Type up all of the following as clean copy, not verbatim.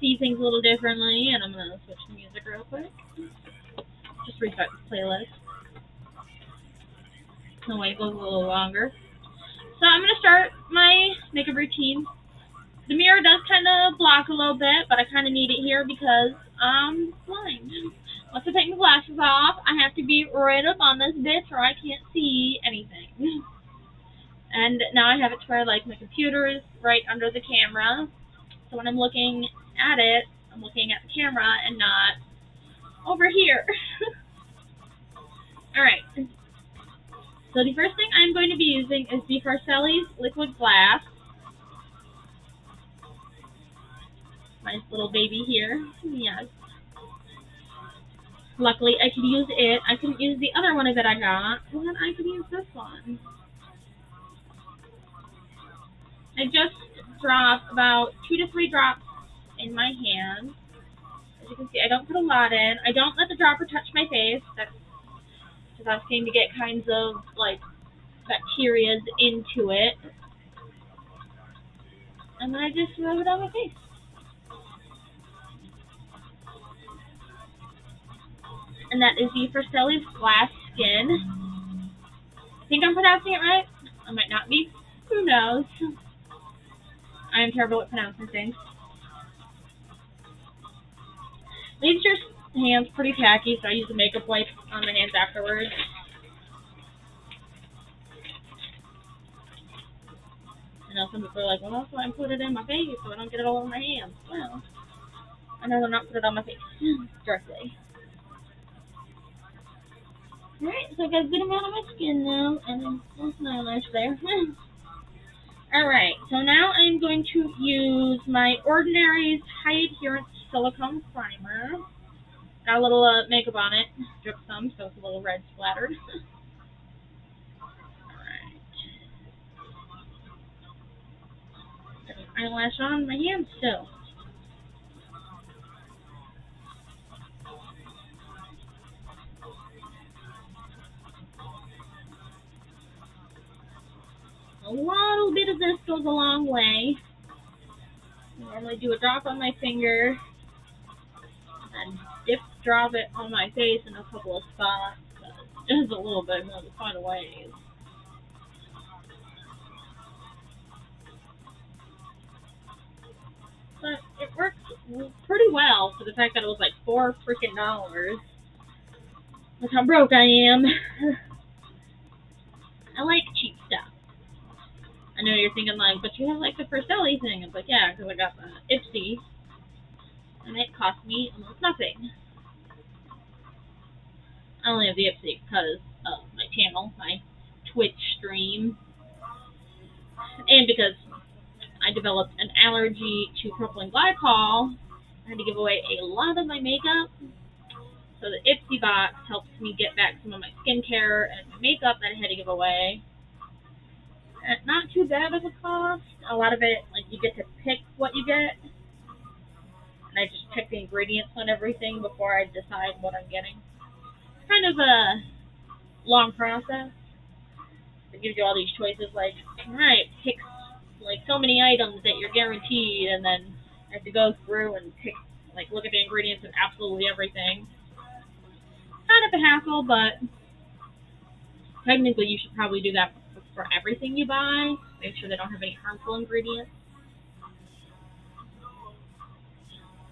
see things a little differently, and I'm gonna switch the music real quick. Just restart the playlist. So wait, it goes a little longer. So I'm gonna start my makeup routine. The mirror does kind of block a little bit, but I kind of need it here because I'm blind. Once I take my glasses off, I have to be right up on this bitch or I can't see anything. And now I have it to where like my computer is right under the camera. So when I'm looking at it, I'm looking at the camera and not over here. Alright. So the first thing I'm going to be using is the Farcelli's Liquid Glass. Nice little baby here. Yes. Luckily, I could use it. I couldn't use the other one that I got, and then I could use this one. I just dropped about 2 to 3 drops in my hand. As you can see, I don't put a lot in. I don't let the dropper touch my face. That's because I was going to get kinds of like bacteria into it. And then I just rub it on my face. And that is the Farcelli's Glass Skin. I think I'm pronouncing it right. I might not be. Who knows? I am terrible at pronouncing things. Leaves your hands pretty tacky, so I use a makeup wipe on my hands afterwards. I know some people are like, well, that's why I put it in my face so I don't get it all over my hands. Well, I'd rather not put it on my face directly. Alright, so I've got a good amount of my skin now, and then there's an eyelash there. Alright, so now I'm going to use my Ordinary's High Adherence Silicone Primer. Got a little makeup on it, dripped some, so it's a little red splattered. Alright. Got an eyelash on my hand still. A little bit of this goes a long way. I normally do a drop on my finger, and drop it on my face in a couple of spots. Just a little bit more to find ways. But it works pretty well for the fact that it was like $4 freaking. Look how broke I am. I like cheap stuff. I know you're thinking like, but you have like the Farcelli thing. It's like, yeah, because I got the Ipsy, and it cost me almost nothing. I only have the Ipsy because of my channel, my Twitch stream, and because I developed an allergy to propylene glycol. I had to give away a lot of my makeup, so the Ipsy box helps me get back some of my skincare and my makeup that I had to give away. Not too bad of a cost. A lot of it, like, you get to pick what you get. And I just pick the ingredients on everything before I decide what I'm getting. It's kind of a long process. It gives you all these choices, like, alright, pick, like, so many items that you're guaranteed, and then you have to go through and pick, like, look at the ingredients of absolutely everything. Kind of a hassle, but technically you should probably do that for everything you buy. Make sure they don't have any harmful ingredients.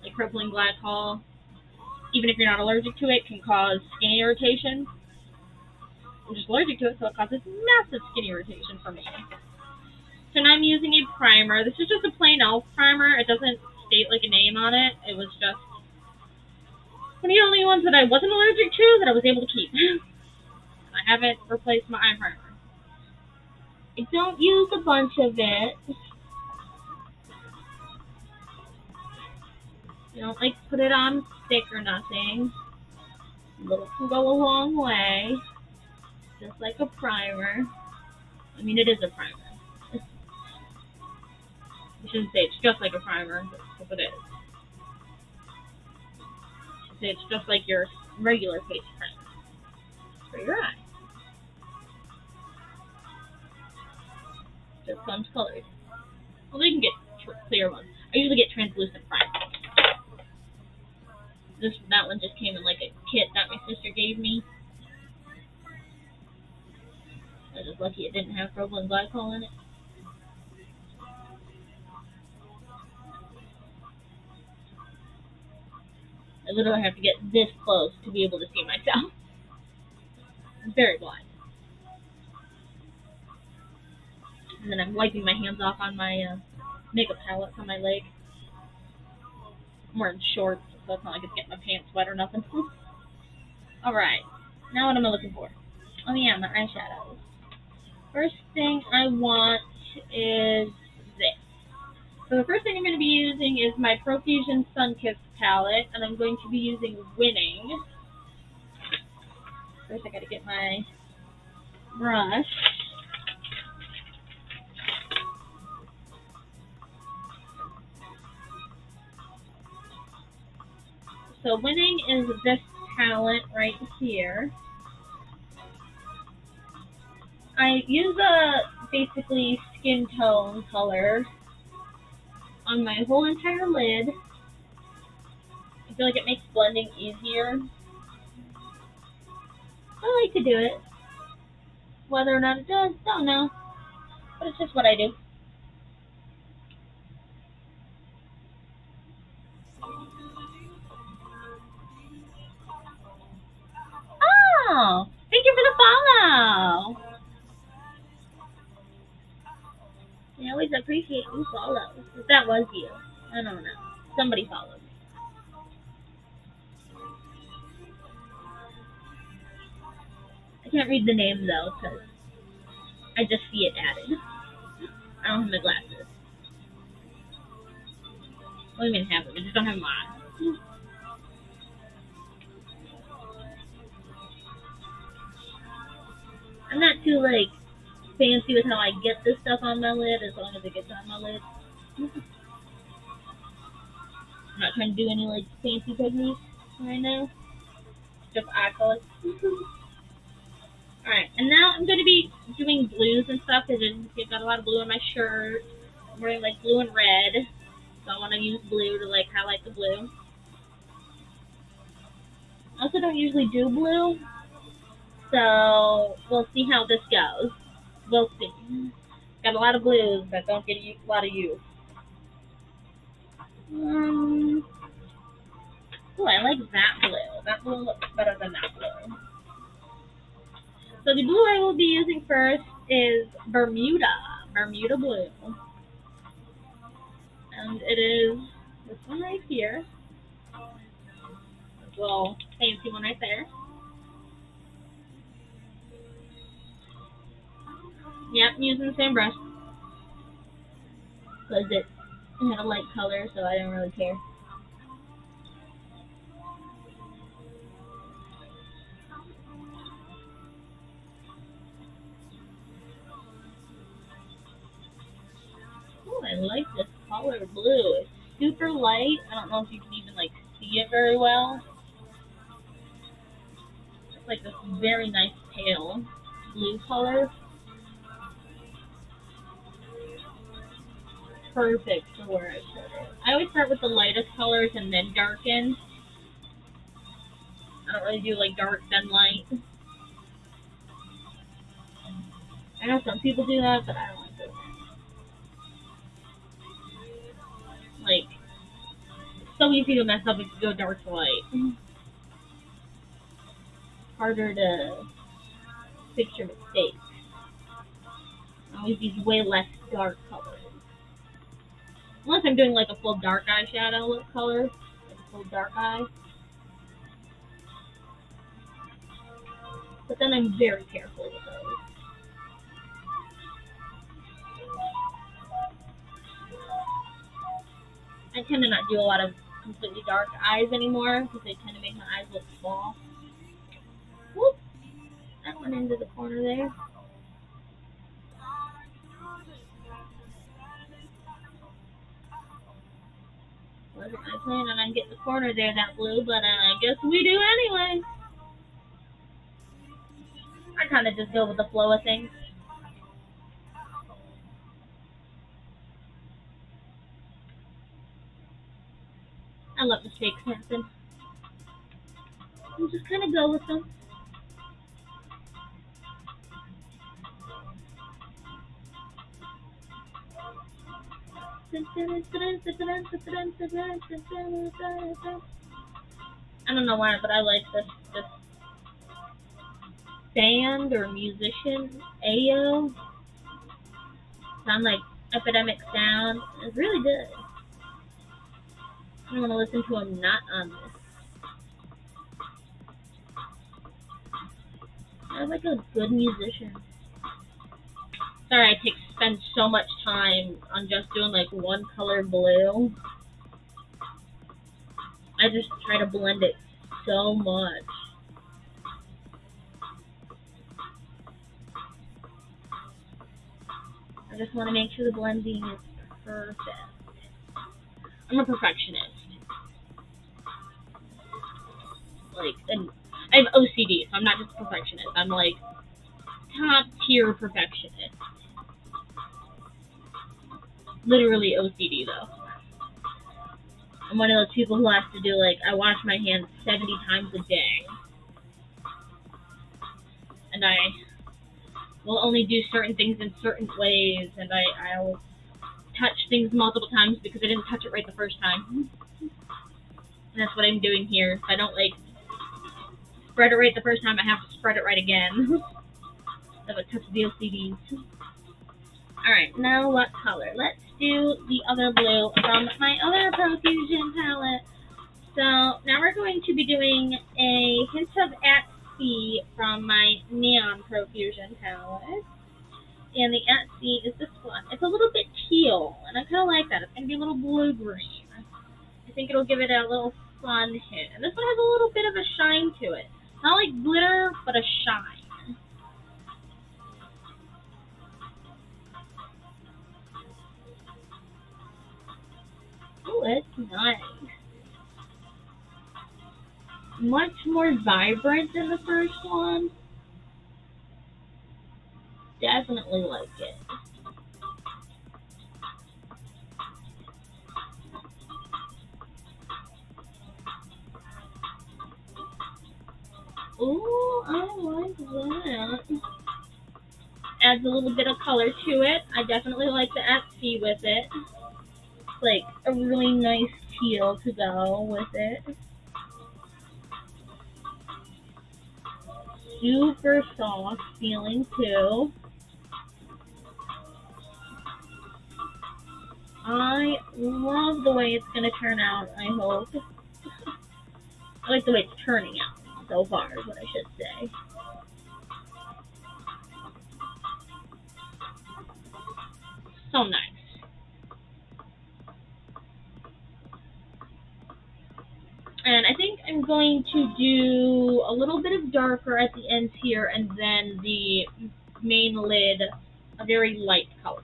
Like propylene glycol, even if you're not allergic to it, can cause skin irritation. I'm just allergic to it, so it causes massive skin irritation for me. So now I'm using a primer. This is just a plain e.l.f. primer. It doesn't state like a name on it. It was just one of the only ones that I wasn't allergic to that I was able to keep. I haven't replaced my eye primer. I don't use a bunch of it. I don't like put it on thick or nothing. A little can go a long way. Just like a primer. I mean, it is a primer. I shouldn't say it's just like a primer, but it is. I should say it's just like your regular face primer for your eye. Just comes colored. Well, they can get clear ones. I usually get translucent primer. came in like a kit that my sister gave me. I was just lucky it didn't have propylene glycol in it. I literally have to get this close to be able to see myself. I'm very blind. And then I'm wiping my hands off on my makeup palettes on my leg. I'm wearing shorts, so it's not like it's getting my pants wet or nothing. Alright, now what am I looking for? Oh yeah, my eyeshadows. First thing I want is this. So the first thing I'm going to be using is my Profusion Sun-Kissed palette, and I'm going to be using Winning. First I gotta get my brush. So Winning is this palette right here. I use a basically skin tone color on my whole entire lid. I feel like it makes blending easier. I like to do it. Whether or not it does, don't know. But it's just what I do. Oh! Thank you for the follow! I always appreciate you follows. If that was you. I don't know. Somebody followed me. I can't read the name though, because I just see it added. I don't have my glasses. I don't even have them. I just don't have them on. I'm not too, like, fancy with how I get this stuff on my lid, as long as it gets on my lid. I'm not trying to do any, like, fancy techniques right now. Just eye color. Alright, and now I'm going to be doing blues and stuff, because I've got a lot of blue on my shirt. I'm wearing, like, blue and red, so I want to use blue to, like, highlight the blue. I also don't usually do blue, so we'll see how this goes. We'll see. Got a lot of blues that don't get a lot of use. Oh, I like that blue. That blue looks better than that blue. So the blue I will be using first is Bermuda blue. And it is this one right here. This little fancy one right there. Yep, I'm using the same brush. Because it had a light color, so I don't really care. Oh, I like this color blue. It's super light. I don't know if you can even like see it very well. It's like this very nice pale blue color. Perfect for where I put it. I always start with the lightest colors and then darken. I don't really do like dark then light. I know some people do that, but I don't like doing that. Like, it's so easy to mess up if you go dark to light. Harder to fix your mistakes. I always use way less dark colors. Unless I'm doing like a full dark eyeshadow lip color, like a full dark eye. But then I'm very careful with those. I tend to not do a lot of completely dark eyes anymore because they tend to make my eyes look small. Whoop! That went into the corner there. Wasn't I planning on getting the corner there that blue, but I guess we do anyway. I kind of just go with the flow of things. I love the steak Samson. and just kind of go with them. I don't know why, but I like this band or musician, Ayo. Sound like Epidemic Sound. It's really good. I don't want to listen to him not on this. I like a good musician. Sorry, I spend so much time on just doing like one color blue. I just try to blend it so much. I just want to make sure the blending is perfect. I'm a perfectionist. Like, and I have OCD, so I'm not just a perfectionist. I'm like top tier perfectionist. Literally OCD though. I'm one of those people who has to do like, I wash my hands 70 times a day. And I will only do certain things in certain ways, and I'll touch things multiple times because I didn't touch it right the first time. And that's what I'm doing here. If I don't like spread it right the first time, I have to spread it right again. So it touches the OCDs. Alright, now what color? Let's do the other blue from my other Profusion palette. So now we're going to be doing a hint of at sea from my Neon Profusion palette. And the at sea is this one. It's a little bit teal, and I kind of like that. It's going to be a little blue-green. I think it'll give it a little fun hint. And this one has a little bit of a shine to it. Not like glitter, but a shine. Oh, it's nice. Much more vibrant than the first one. Definitely like it. Ooh, I like that. Adds a little bit of color to it. I definitely like the at sea with it. It's like a really nice teal to go with it. Super soft feeling too. I love the way it's going to turn out, I hope. I like the way it's turning out so far, is what I should say. So nice. And I think I'm going to do a little bit of darker at the ends here, and then the main lid a very light color.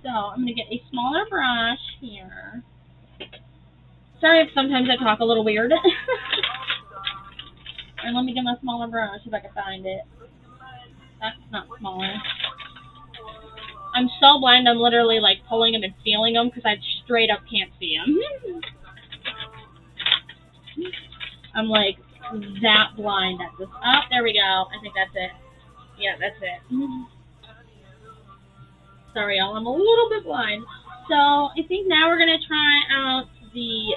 So I'm going to get a smaller brush here. Sorry if sometimes I talk a little weird. And let me get my smaller brush if I can find it. That's not smaller. I'm so blind, I'm literally like pulling them and feeling them because I straight up can't see them. I'm like that blind at this. Oh, there we go. I think that's it. Yeah, that's it. Sorry, y'all. I'm a little bit blind. So I think now we're gonna try out the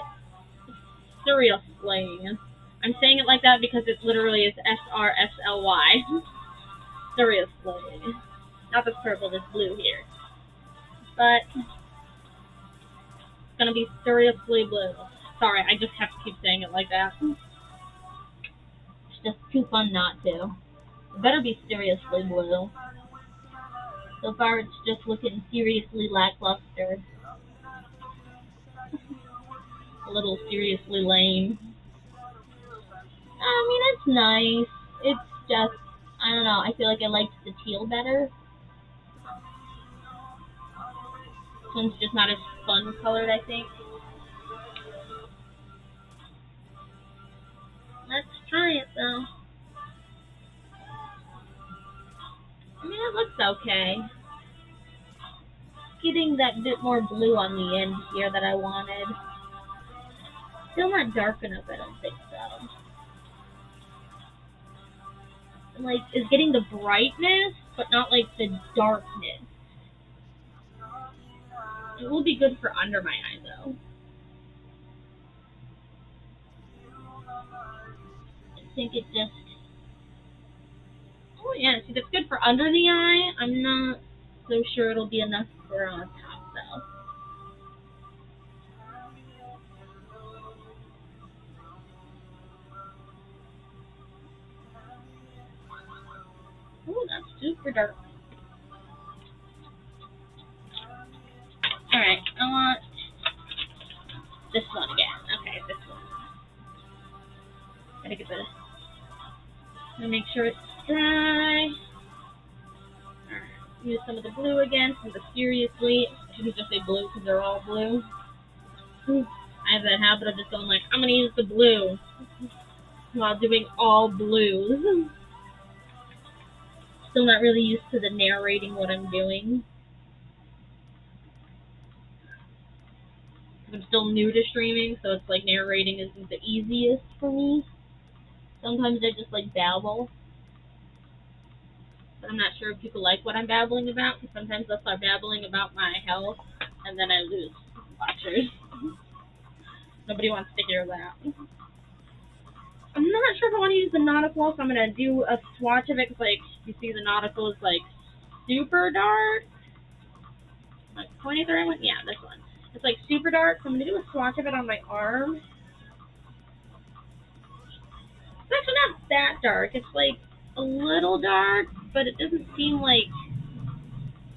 Seriously. I'm saying it like that because it literally is SRSLY. Seriously. Not this purple, this blue here. But it's gonna be seriously blue. Sorry, I just have to keep saying it like that. It's just too fun not to. It better be seriously blue. So far it's just looking seriously lackluster. A little seriously lame. I mean, it's nice. It's just, I don't know, I feel like I liked the teal better. This one's just not as fun colored, I think. Let's try it, though. I mean, it looks okay. Getting that bit more blue on the end here that I wanted. Still not dark enough, I don't think so. like is getting the brightness, but not like the darkness. It will be good for under my eye though. I think it just. Oh yeah, see that's good for under the eye. I'm not so sure it'll be enough for on top though. Oh, that's super dark. Alright, I want this one again. Okay, this one. Gotta get this. Gotta make sure it's dry. Use some of the blue again, some of the seriously. I shouldn't just say blue because they're all blue. I have that habit of just going like, I'm gonna use the blue while doing all blues. Still not really used to the narrating what I'm doing. I'm still new to streaming, so it's like narrating isn't the easiest for me. Sometimes I just like babble. But I'm not sure if people like what I'm babbling about, because sometimes I'll start babbling about my health, and then I lose watchers. Nobody wants to hear that. I'm not sure if I want to use the nautical, so I'm going to do a swatch of it, because like, you see the nautical is like super dark. Like, pointing the right one? Yeah, this one. It's like super dark, so I'm going to do a swatch of it on my arm. It's actually not that dark. It's like a little dark, but it doesn't seem like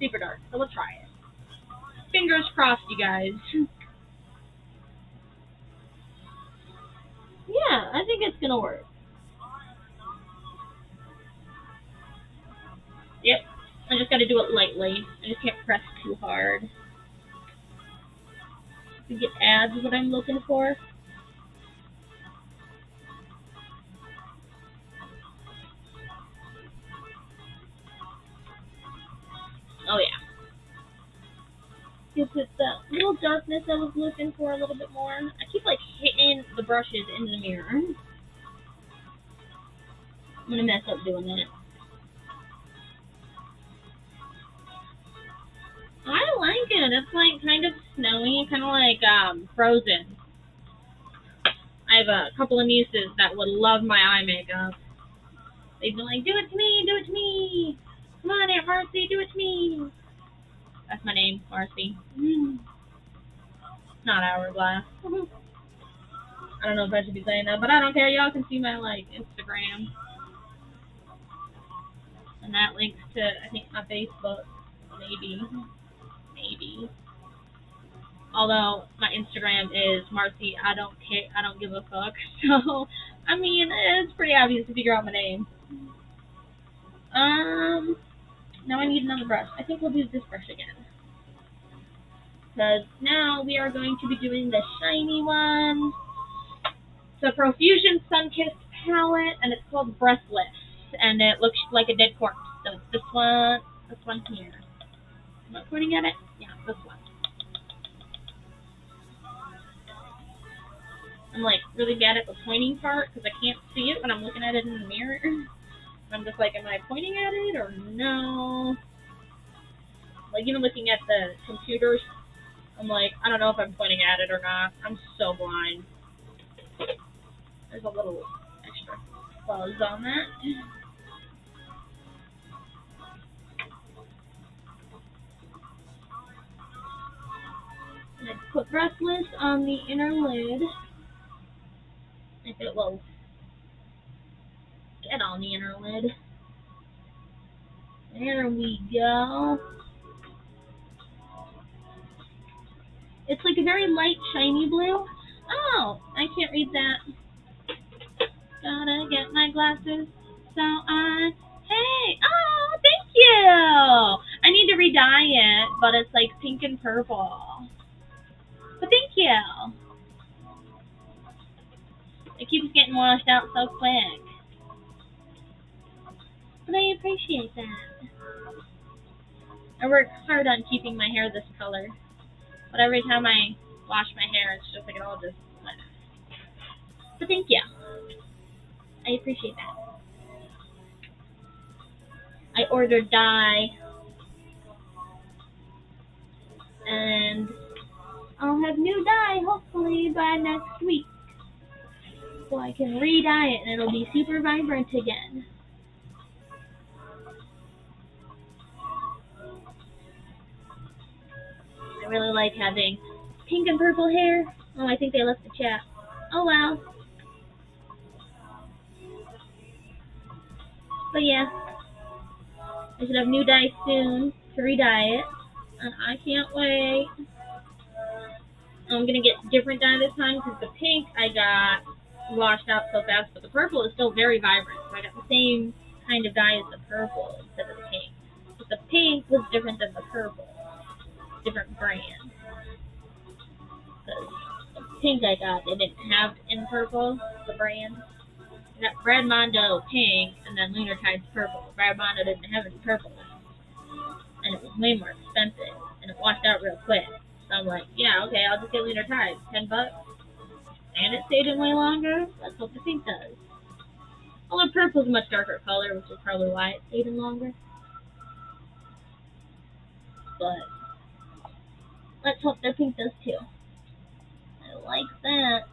super dark. So let's try it. Fingers crossed, you guys. Yeah, I think it's going to work. Yep. I just got to do it lightly. I just can't press too hard. To get ads is what I'm looking for. Oh yeah. Gives it that little darkness I was looking for a little bit more. I keep like hitting the brushes in the mirror. I'm gonna mess up doing that. I like it. It's like kind of snowy, kind of like Frozen. I have a couple of nieces that would love my eye makeup. They'd be like, "Do it to me, do it to me. Come on, Aunt Marcy, do it to me." That's my name, Marcy. Not Hourglass. I don't know if I should be saying that, but I don't care. Y'all can see my like Instagram, and that links to I think my Facebook, maybe. Although my Instagram is Marcy, I don't care, I don't give a fuck. So I mean, it's pretty obvious to figure out my name. Now I need another brush. I think we'll do this brush again. Because now we are going to be doing the shiny one. It's a Profusion Sun-Kissed palette, and it's called Breathless. And it looks like a dead corpse. So it's this one here. Am I pointing at it? Yeah, this one. I'm like really bad at the pointing part because I can't see it when I'm looking at it in the mirror. I'm just like, am I pointing at it or no? Like even looking at the computers, I'm like, I don't know if I'm pointing at it or not. I'm so blind. There's a little extra fuzz on that. And I put Breathless on the inner lid. If it will get on the inner lid. There we go. It's like a very light, shiny blue. Oh, I can't read that. Gotta get my glasses. So hey, oh, thank you. I need to redye it, but it's like pink and purple. But thank you. It keeps getting washed out so quick. But I appreciate that. I work hard on keeping my hair this color. But every time I wash my hair, it's just like it all just went. But thank you. I appreciate that. I ordered dye, and I'll have new dye hopefully by next week, so I can re-dye it and it'll be super vibrant again. I really like having pink and purple hair. Oh, I think they left the chat. Oh well. But yeah, I should have new dye soon to re-dye it, and I can't wait. I'm gonna get different dye this time because the pink I got washed out so fast, but the purple is still very vibrant. So I got the same kind of dye as the purple instead of the pink. But the pink was different than the purple, different brand. Because the pink I got, they didn't have in purple, the brand. I got Brad Mondo pink and then Lunar Tides purple. Brad Mondo didn't have any purple, and it was way more expensive, and it washed out real quick. So I'm like, yeah, okay, I'll just get Lunar Tides, $10, and it stayed in way longer. That's what the pink does. Although purple is a much darker color, which is probably why it stayed in longer. But let's hope their pink does too. I like that.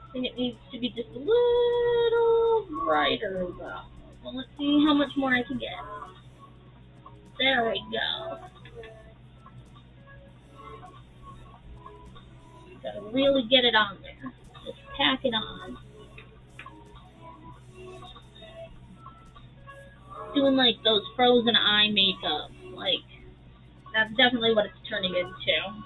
I think it needs to be just a little brighter though. Well, let's see how much more I can get. There we go. Gotta really get it on there. Just tack it on. Doing like those frozen eye makeup. Like, that's definitely what it's turning into.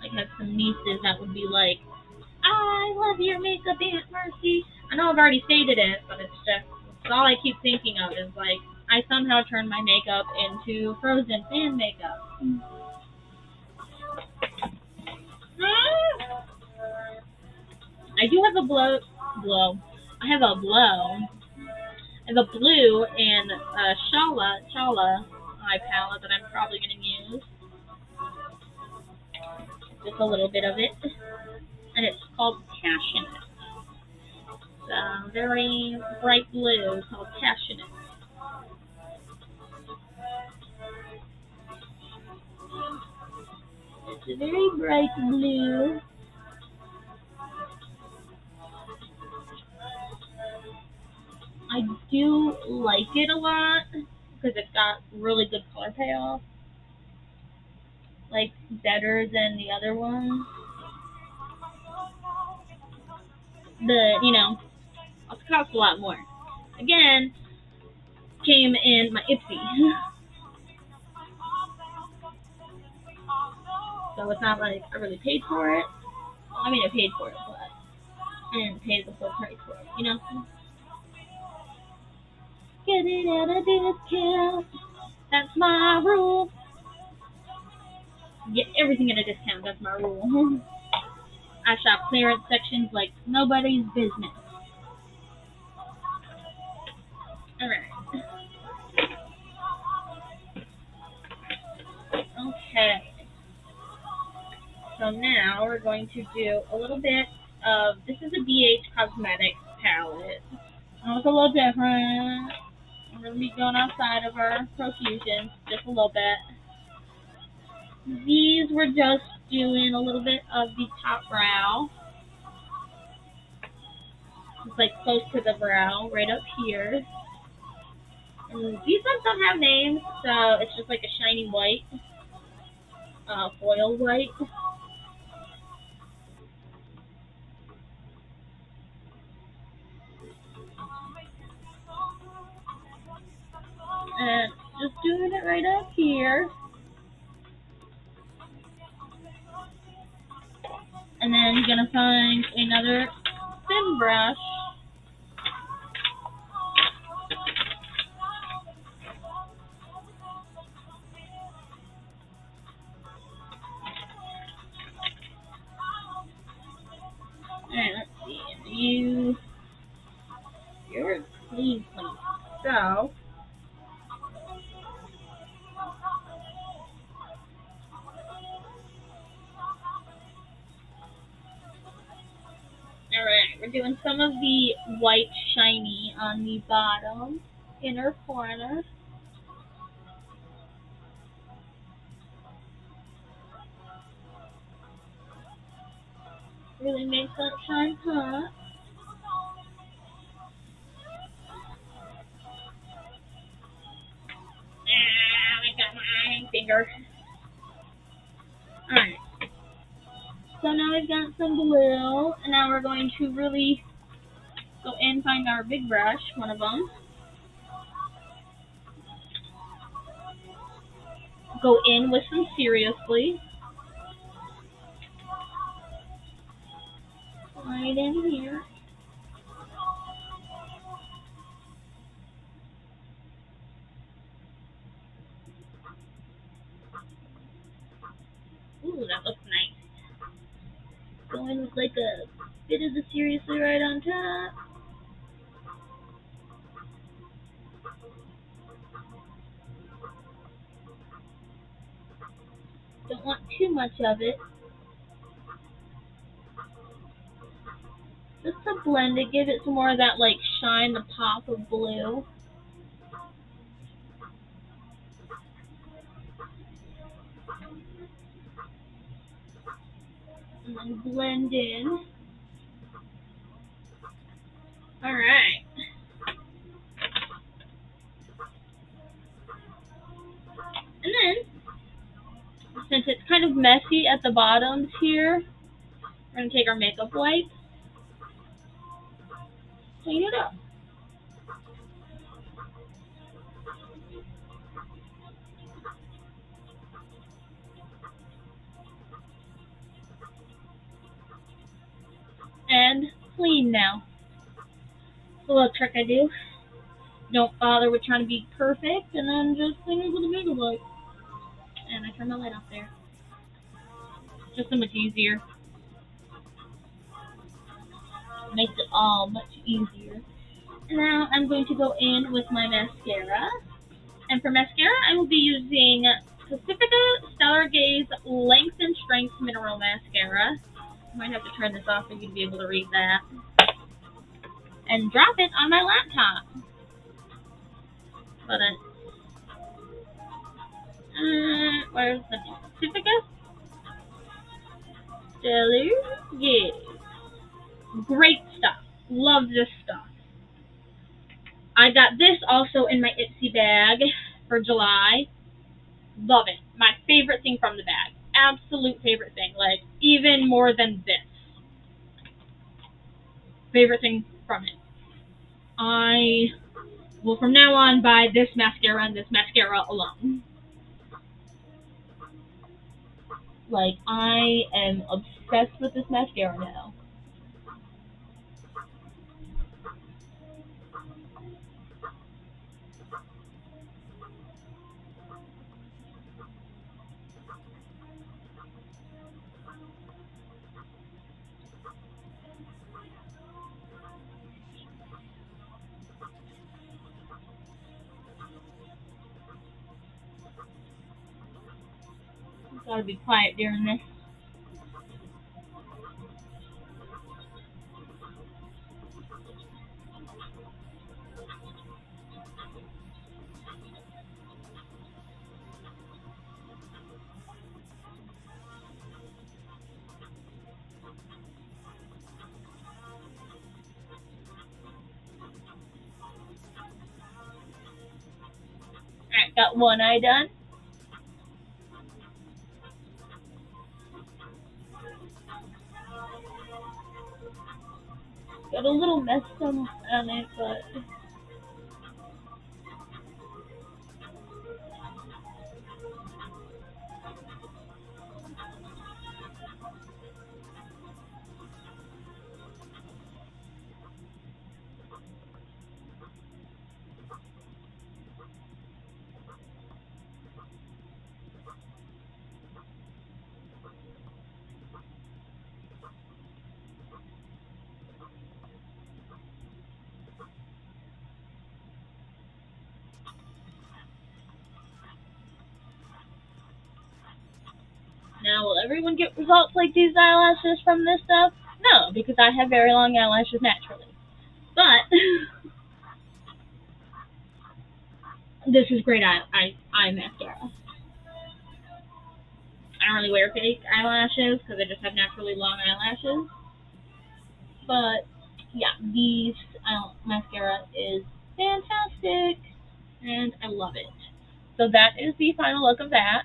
Like, have some nieces that would be like, I love your makeup, Aunt Mercy. I know I've already stated it, but it's all I keep thinking of is like, I somehow turned my makeup into Frozen fan makeup. I do have a I have a blue and a Chala eye palette that I'm probably going to use. Just a little bit of it. And it's called Passionate. It's a very bright blue called Passionate. It's a very bright blue. I do like it a lot because it's got really good color payoff. Like, better than the other ones. It costs a lot more. Again, came in my Ipsy. So it's not like I really paid for it. Well, I mean, I paid for it, but I didn't pay the full price for it, Get it at a discount. That's my rule. Get everything at a discount. That's my rule. I shop clearance sections like nobody's business. Alright. Okay. So now we're going to do a little bit of, this is a BH Cosmetics palette. It's a little different. We're going to be going outside of our Profusion just a little bit. These were just doing a little bit of the top brow. It's like close to the brow, right up here. And these ones don't have names, so it's just like a shiny white, foil white. And just doing it right up here. And then you're going to find another thin brush. And let's see, you're clean. So, alright, Alright, we're doing some of the white shiny on the bottom inner corner. Really makes that shine pop. I got my finger. Alright. So now we've got some blue, and now we're going to really go in, find our big brush, one of them. Go in with some seriously. Right in here. Ooh, that looks nice. Go in with like a bit of the seriously right on top. Don't want too much of it. Just to blend it, give it some more of that like shine, the pop of blue. And then blend in. Alright. And then, since it's kind of messy at the bottoms here, we're going to take our makeup wipe, clean it up. And clean now. It's a little trick I do. Don't bother with trying to be perfect, and then just clean it with a makeup wipe. And I turn the light off there. Just so much easier. Makes it all much easier. Now I'm going to go in with my mascara. And for mascara, I will be using Pacifica Stellar Gaze Length and Strength Mineral Mascara. I might have to turn this off for you to be able to read that. And drop it on my laptop. But where's the Pacifica Stellar Gaze? Great stuff. Love this stuff. I got this also in my Ipsy bag for July. Love it. My favorite thing from the bag. Absolute favorite thing. Like, even more than this. Favorite thing from it. I will from now on buy this mascara and this mascara alone. Like, I am obsessed with this mascara now. Gotta be quiet during this. Alright, got one eye done. Got a little mess on it, but now will everyone get results like these eyelashes from this stuff? No, because I have very long eyelashes naturally. But this is great eye mascara. I don't really wear fake eyelashes because I just have naturally long eyelashes. But yeah, these mascara is fantastic, and I love it. So that is the final look of that.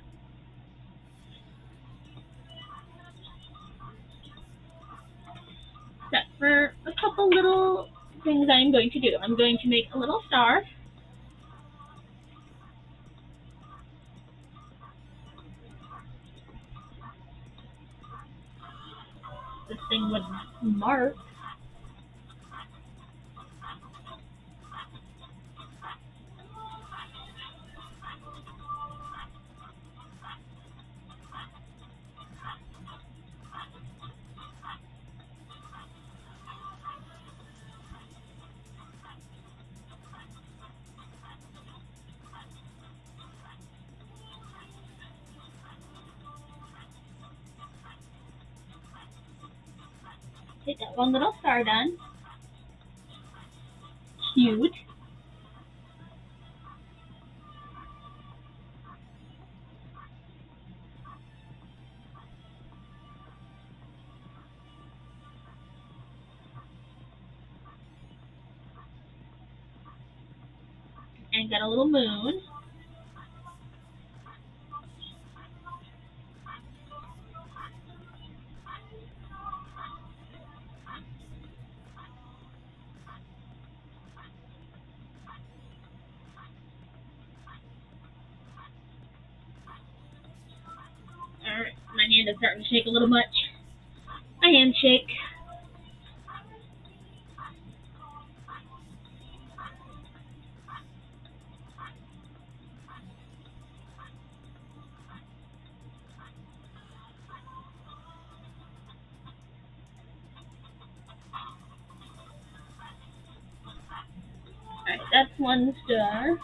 Except for a couple little things I'm going to do. I'm going to make a little star. This thing would mark. Get that one little star done. Cute. And got a little moon. Alright, my hand is starting to shake a little much. My hand shake. Alright, that's one star.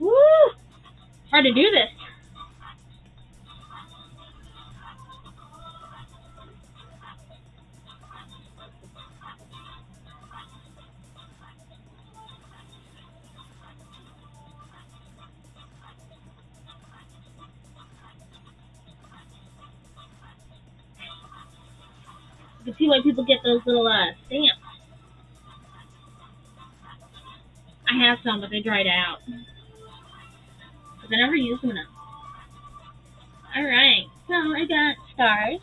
Woo! Hard to do this. You can see why people get those little stamps. I have some, but they dried out. But I never used them enough. Alright, so I got stars.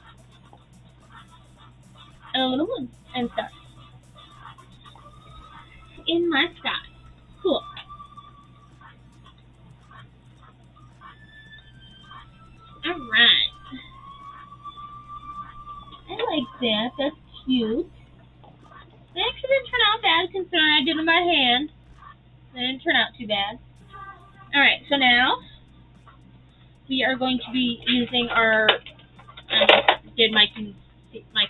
And a little moon. And stars. In my sky. Cool. Alright. I like that. That's cute. They actually didn't turn out bad considering I did them by hand. They didn't turn out too bad. Alright, so now we are going to be using our did my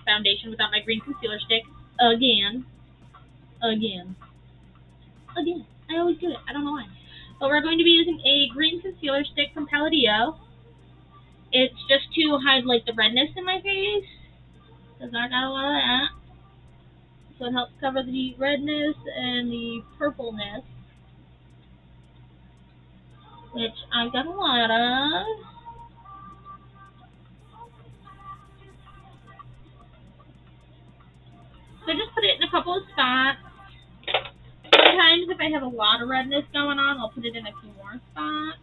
foundation without my green concealer stick again. I always do it. I don't know why. But we're going to be using a green concealer stick from Palladio. It's just to hide like the redness in my face, because I got a lot of that. So it helps cover the redness and the purpleness, which I've got a lot of. So just put it in a couple of spots. Sometimes if I have a lot of redness going on, I'll put it in a few more spots.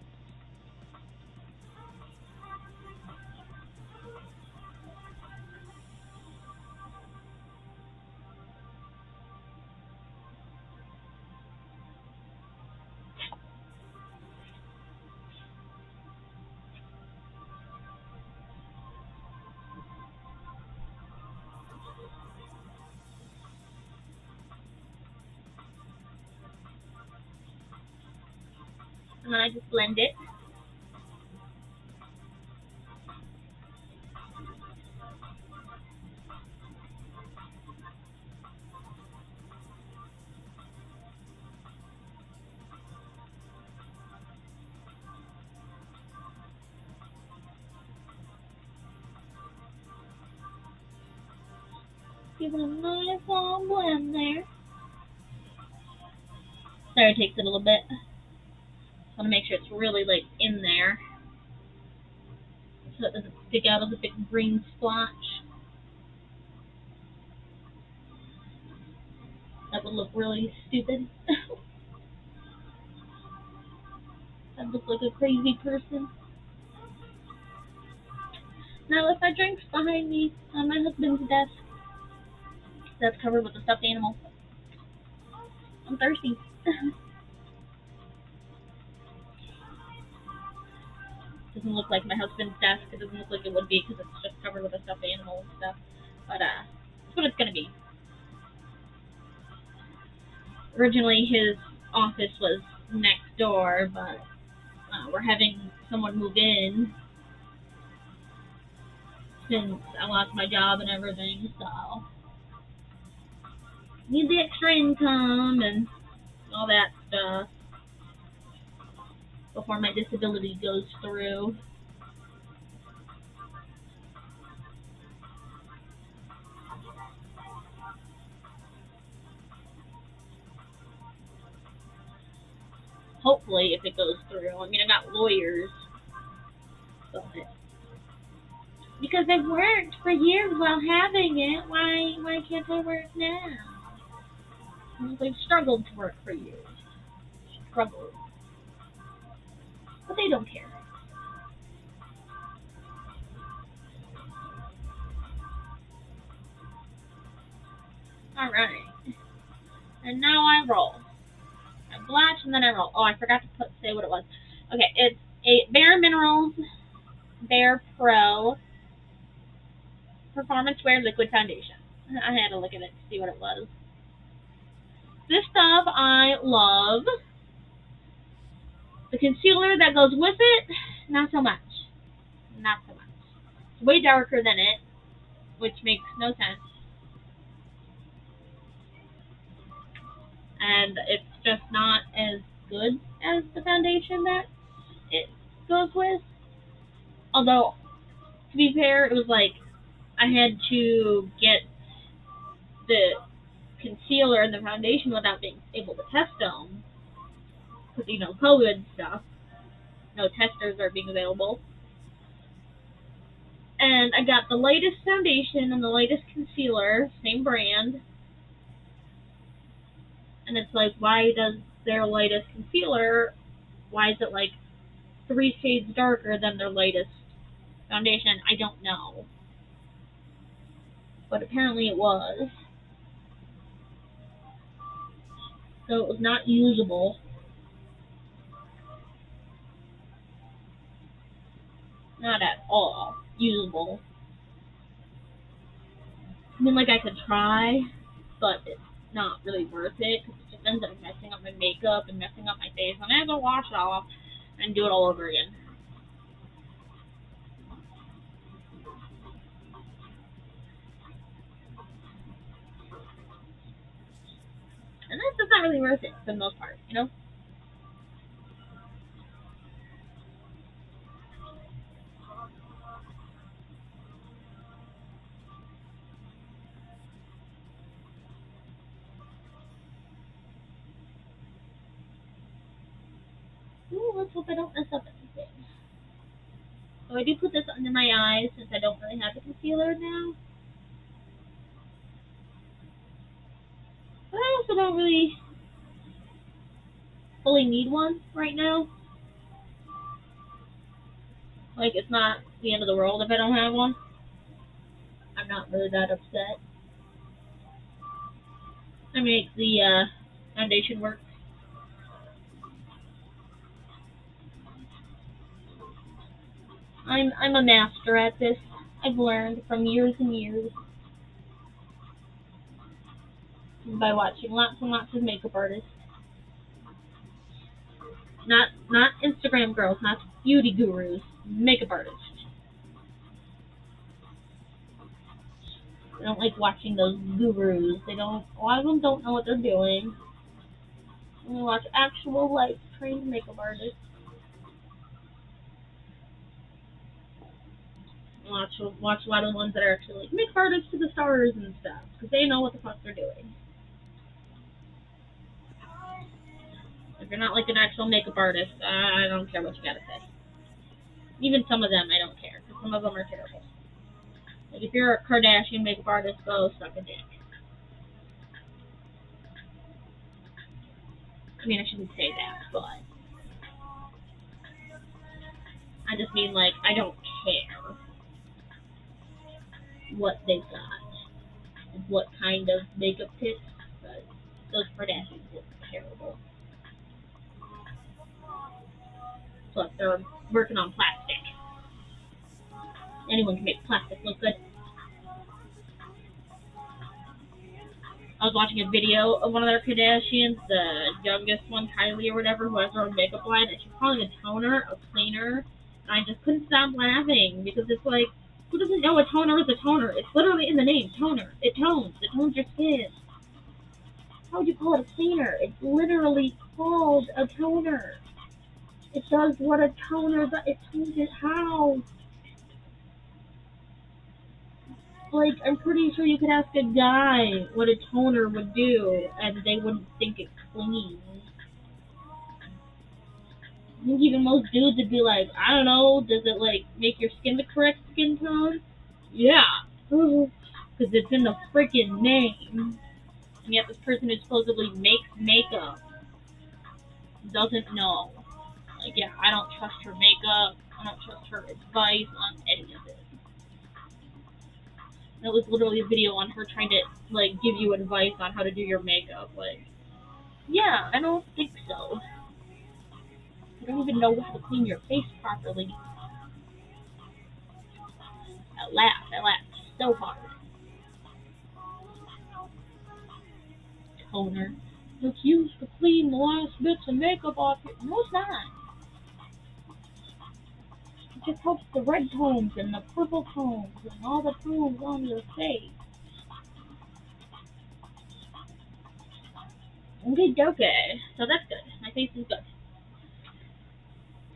And then I just blend it. Give it a nice long blend there. Sorry, it takes it a little bit. Want to make sure it's really like in there, so it doesn't stick out as a big green splotch. That would look really stupid. I'd look like a crazy person. Now, if my drink's behind me on my husband's desk, that's covered with a stuffed animal. I'm thirsty. Doesn't look like my husband's desk. It doesn't look like it would be because it's just covered with a stuffed animal and stuff. But that's what it's gonna be. Originally, his office was next door, but we're having someone move in since I lost my job and everything, so need the extra income and all that stuff before my disability goes through. Hopefully, if it goes through. I mean, I got lawyers, but because I've worked for years while having it, why can't I work now? I've struggled to work for years. Struggled. But they don't care. Alright. And now I roll. I blatch and then I roll. Oh, I forgot to say what it was. Okay, it's a Bare Minerals Bare Pro Performance Wear Liquid Foundation. I had to look at it to see what it was. This stuff I love. The concealer that goes with it, not so much. Not so much. It's way darker than it, which makes no sense. And it's just not as good as the foundation that it goes with. Although, to be fair, it was like I had to get the concealer and the foundation without being able to test them. Because, COVID stuff. No testers are being available. And I got the latest foundation and the latest concealer, same brand. And it's like, why does their latest concealer, why is it like 3 shades darker than their latest foundation? I don't know. But apparently it was. So it was not usable. Not at all usable. I mean, like, I could try, but it's not really worth it, because it just ends up messing up my makeup and messing up my face, and I have to wash it off and do it all over again. And that's just not really worth it, for the most part, Ooh, let's hope I don't mess up anything. So I do put this under my eyes, since I don't really have a concealer now. But I also don't really fully need one right now. Like, it's not the end of the world if I don't have one. I'm not really that upset. I make the foundation work. I'm a master at this. I've learned from years and years by watching lots and lots of makeup artists. Not Instagram girls, not beauty gurus, makeup artists. I don't like watching those gurus. A lot of them don't know what they're doing. I watch actual, like, trained makeup artists. watch a lot of the ones that are actually like makeup artists to the stars and stuff, because they know what the fuck they're doing. If you're not like an actual makeup artist, I don't care what you gotta say. Even some of them, I don't care, because some of them are terrible. Like if you're a Kardashian makeup artist, go suck a dick. I mean, I shouldn't say that, but I just mean like I don't care what they've got, what kind of makeup tips, but those Kardashians look terrible. Plus, they're working on plastic. Anyone can make plastic look good. I was watching a video of one of their Kardashians, the youngest one, Kylie or whatever, who has her own makeup line, and she's calling a toner a cleaner, and I just couldn't stop laughing because it's like, who doesn't know a toner is a toner? It's literally in the name, toner. It tones. It tones your skin. How would you call it a cleaner? It's literally called a toner. It does what a toner does. It tones it. How? Like, I'm pretty sure you could ask a guy what a toner would do, and they wouldn't think it cleans. I think even most dudes would be like, I don't know, does it, like, make your skin the correct skin tone? Yeah. Because it's in the freaking name. And yet this person who supposedly makes makeup doesn't know. Like, yeah, I don't trust her makeup. I don't trust her advice on any of it. That was literally a video on her trying to, like, give you advice on how to do your makeup. Like, yeah, I don't think so. You don't even know how to clean your face properly. I laughed so hard. Toner. It's used to clean the last bits of makeup off your... No, it's not. It just helps the red tones and the purple tones and all the tones on your face. Okay. So that's good. My face is good.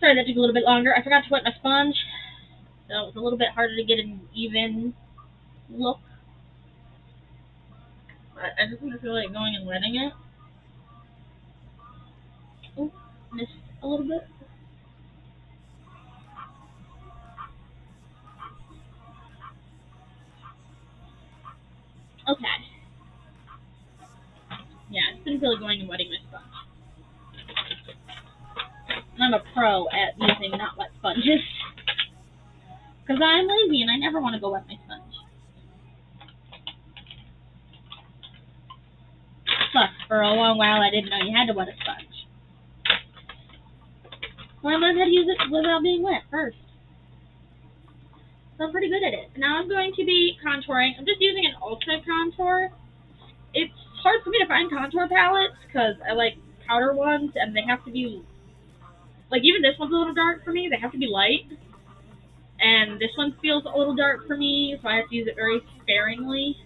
Sorry that took a little bit longer. I forgot to wet my sponge. So it was a little bit harder to get an even look. I just didn't feel like going and wetting it. Oh, missed a little bit. Okay. Yeah, I just didn't feel like going and wetting my sponge. I'm a pro at using not wet sponges. Because I'm lazy and I never want to go wet my sponge. Plus, for a long while I didn't know you had to wet a sponge. Well, I learned how to use it without being wet first. So I'm pretty good at it. Now I'm going to be contouring. I'm just using an Ulta contour. It's hard for me to find contour palettes because I like powder ones and they have to be, like, even this one's a little dark for me. They have to be light. And this one feels a little dark for me, so I have to use it very sparingly.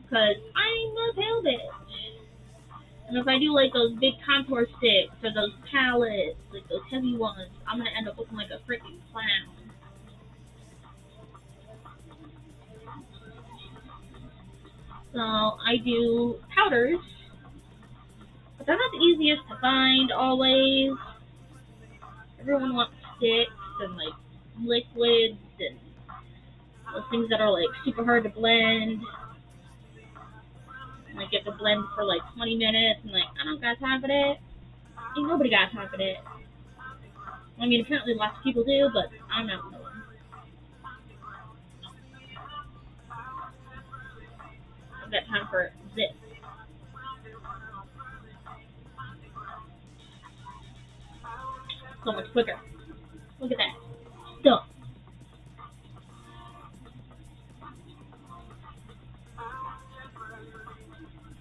Because I'm a pale bitch. And if I do, like, those big contour sticks or those palettes, like those heavy ones, I'm going to end up looking like a freaking clown. So I do powders. But they're not the easiest to find always. Everyone wants sticks and, like, liquids and those things that are, like, super hard to blend. And, like, you have to blend for, like, 20 minutes and, like, I don't got time for that. Ain't nobody got time for that. I mean, apparently lots of people do, but I'm not one of them. I've got time for this. So much quicker. Look at that. Done.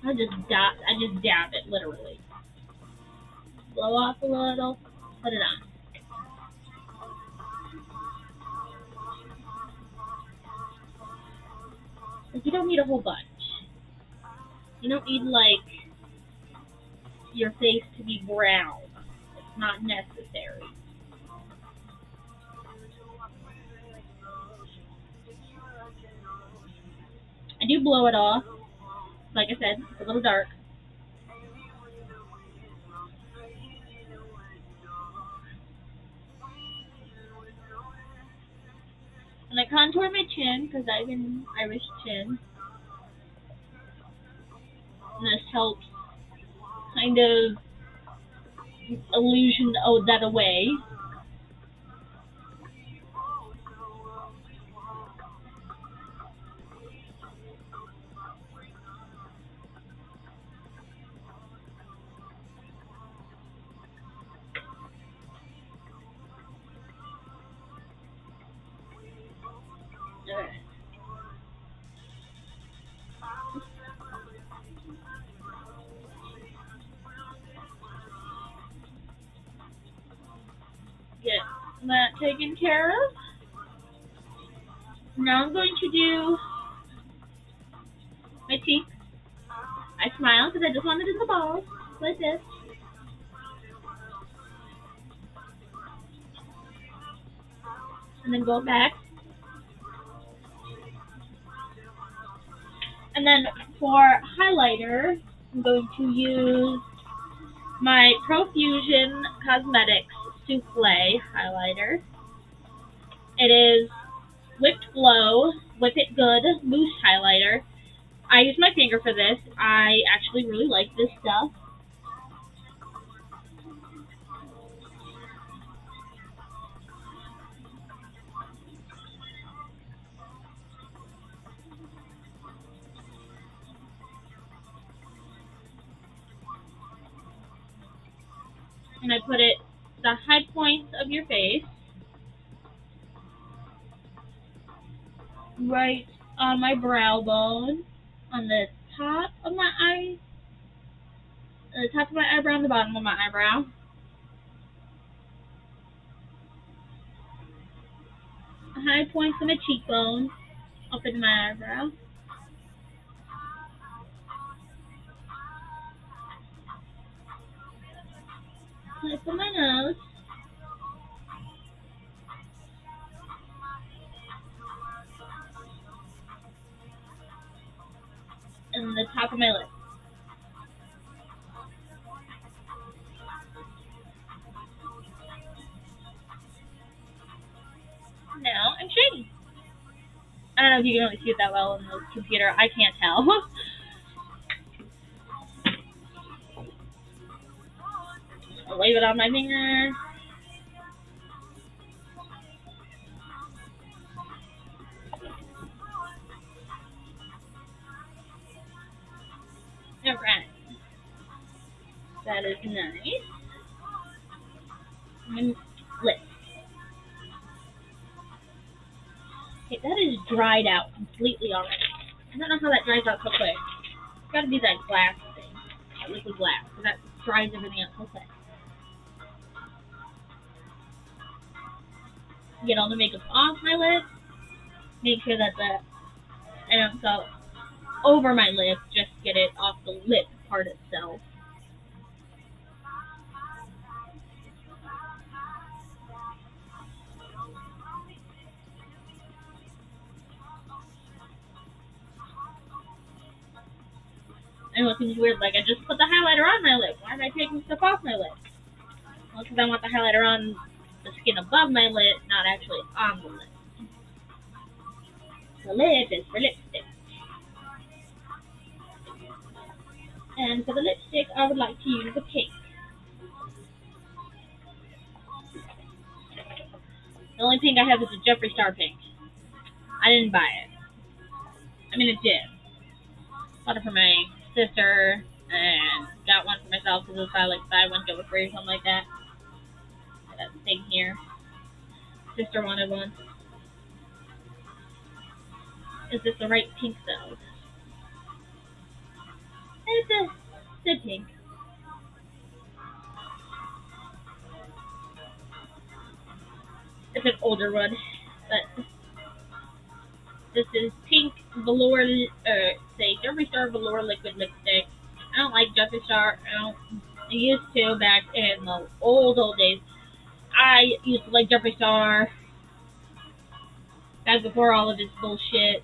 I just dab it, literally. Blow off a little, put it on. Like, you don't need a whole bunch. You don't need, like, your face to be brown. It's not necessary. I do blow it off. Like I said, it's a little dark. And I contour my chin because I have an Irish chin. And this helps kind of illusion that away. Get that taken care of. Now I'm going to do my cheeks. I smile because I just want it in the balls, like this. And then go back. And then for highlighter, I'm going to use my Profusion Cosmetics Souffle highlighter. It is Whipped Glow, Whip It Good Mousse highlighter. I use my finger for this. I actually really like this stuff. And I put it the high points of your face, right on my brow bone, on the top of my eye, the top of my eyebrow, and the bottom of my eyebrow. High points of my cheekbone, up in my eyebrow. Tip of my nose. And the top of my lip. Now I'm shading. I don't know if you can really see it that well on the computer. I can't tell. I'll leave it on my finger. Alright. That is nice. And lips. Okay, that is dried out completely already. I don't know how that dries out so quick. It's gotta be that glass thing. That liquid glass. Because that dries everything out so quick. Get all the makeup off my lips. Make sure that I don't go over my lip. Just get it off the lip part itself. And what seems weird, like I just put the highlighter on my lip. Why am I taking stuff off my lip? Well, because I want the highlighter on the skin above my lip, not actually on the lip. The lip is for lipstick. And for the lipstick, I would like to use a pink. The only pink I have is a Jeffree Star pink. I didn't buy it. I mean, it did. Bought it for my sister and got one for myself because it was probably like buy one, get one free or something like that. That thing here. Sister wanted one. Is this the right pink though? It's a pink. It's an older one, but this is pink velour, say Jeffree Star velour liquid lipstick. I don't like Jeffree Star. I used to back in the old days. I used to like Jeffree Star back before all of his bullshit.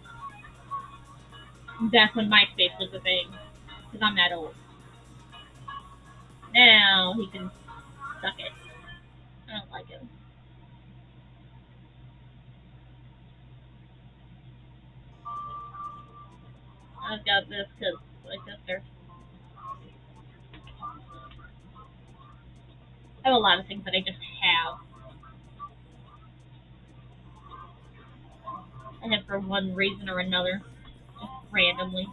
Back when MySpace was a thing, because I'm that old. Now he can suck it. I don't like it. I've got this because my sister. I have a lot of things that I just have. I have for one reason or another, just randomly.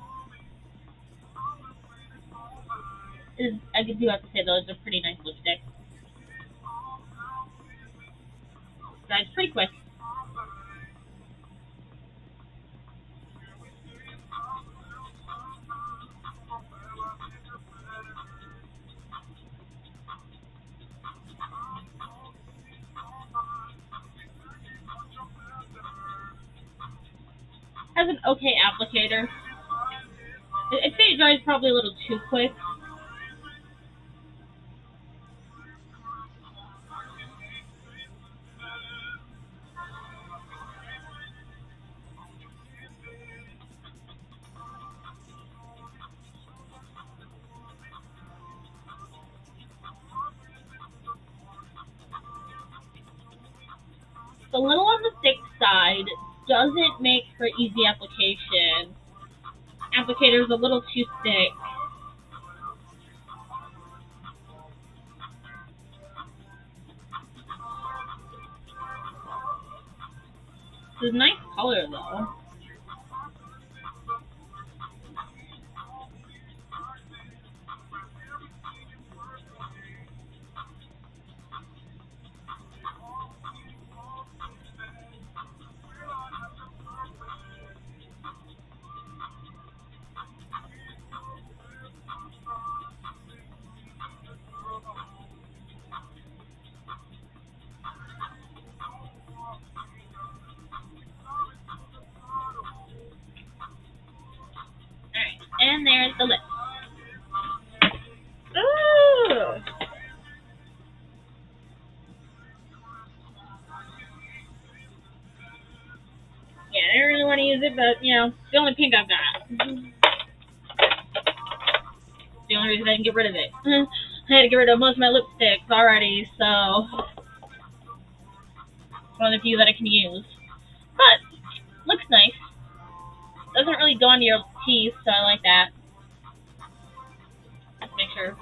I do have to say though, it's a pretty nice lipstick. Guys, pretty quick. Has an okay applicator. I'd say it dries probably a little too quick. It's a little on the thick side. Doesn't make for easy application. Applicator's a little too thick. It's a nice color though. Alright, and there's the lip. Ooh! Yeah, I don't really want to use it, but, you know, it's the only pink I've got. It's the only reason I can get rid of it. I had to get rid of most of my lipsticks already, so it's one of the few that I can use. But, looks nice. Doesn't really go onto your teeth, so I like that. Let's make sure.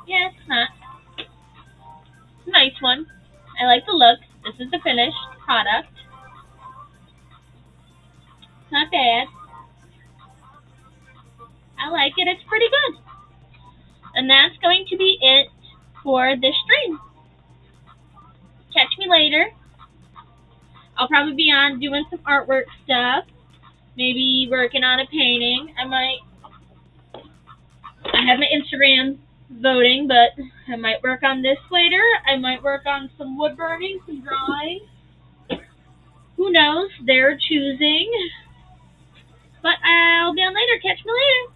Yeah, it's not. It's a nice one. I like the look. This is the finished product. It's not bad. I like it. It's pretty good. And that's going to be it for this stream. Catch me later. I'll probably be on doing some artwork stuff. Maybe working on a painting. I have my Instagram voting, but I might work on this later. I might work on some wood burning, some drawing. Who knows? They're choosing. But I'll be on later. Catch me later.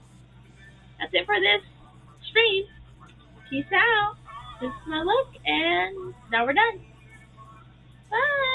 That's it for this stream. Peace out. This is my look, and now we're done. Bye.